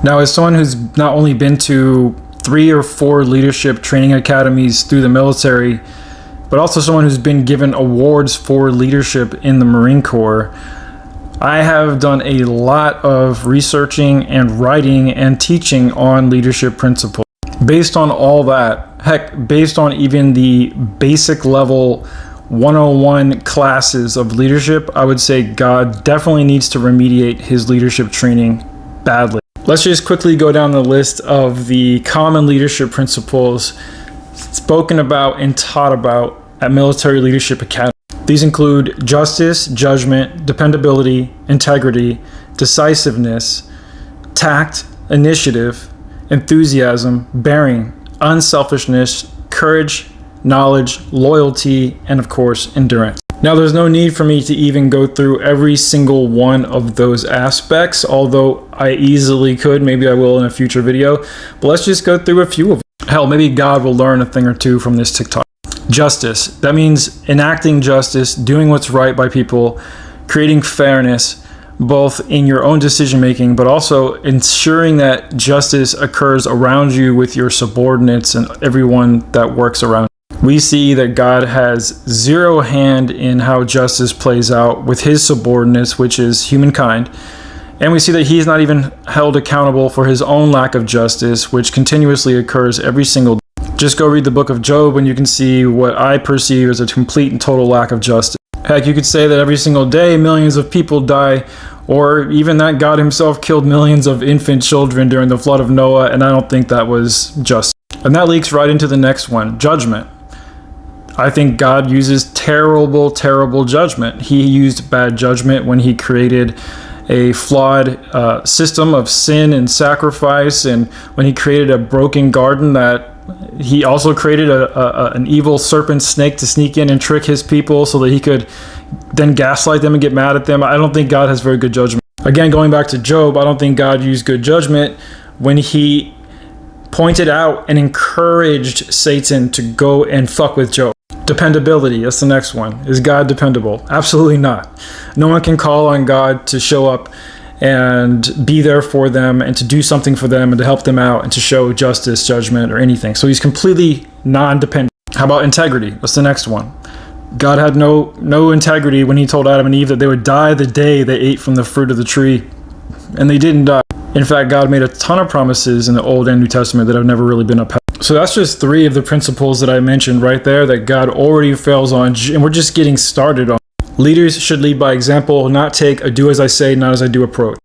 Now, as someone who's not only been to 3 or 4 leadership training academies through the military, but also someone who's been given awards for leadership in the Marine Corps, I have done a lot of researching and writing and teaching on leadership principles. Based on all that, heck, based on even the basic level 101 classes of leadership, I would say God definitely needs to remediate his leadership training badly. Let's just quickly go down the list of the common leadership principles spoken about and taught about at military leadership academy. These include justice, judgment, dependability, integrity, decisiveness, tact, initiative, enthusiasm, bearing, unselfishness, courage, knowledge, loyalty, and of course, endurance. Now, there's no need for me to even go through every single one of those aspects, although I easily could. Maybe I will in a future video, but let's just go through a few of them. Hell, maybe God will learn a thing or two from this TikTok. Justice. That means enacting justice, doing what's right by people, creating fairness, both in your own decision making, but also ensuring that justice occurs around you with your subordinates and everyone that works around you. We see that God has zero hand in how justice plays out with his subordinates, which is humankind. And we see that he's not even held accountable for his own lack of justice, which continuously occurs every single day. Just go read the book of Job and you can see what I perceive as a complete and total lack of justice. Heck, you could say that every single day millions of people die, or even that God himself killed millions of infant children during the flood of Noah, and I don't think that was just. And that leaks right into the next one, judgment. I think God uses terrible, terrible judgment. He used bad judgment when he created a flawed system of sin and sacrifice, and when he created a broken garden, that he also created an evil serpent snake to sneak in and trick his people so that he could then gaslight them and get mad at them. I don't think God has very good judgment. Again, going back to Job, I don't think God used good judgment when he pointed out and encouraged Satan to go and fuck with Job. Dependability, that's the next one. Is God dependable? Absolutely not. No one can call on God to show up and be there for them and to do something for them and to help them out and to show justice, judgment, or anything. So he's completely non-dependent. How about integrity? What's the next one? God had no integrity when he told Adam and Eve that they would die the day they ate from the fruit of the tree, and they didn't die. In fact, God made a ton of promises in the Old and New Testament that have never really been upheld. So that's just 3 of the principles that I mentioned right there that God already fails on, and we're just getting started on. Leaders should lead by example, not take a do as I say, not as I do approach.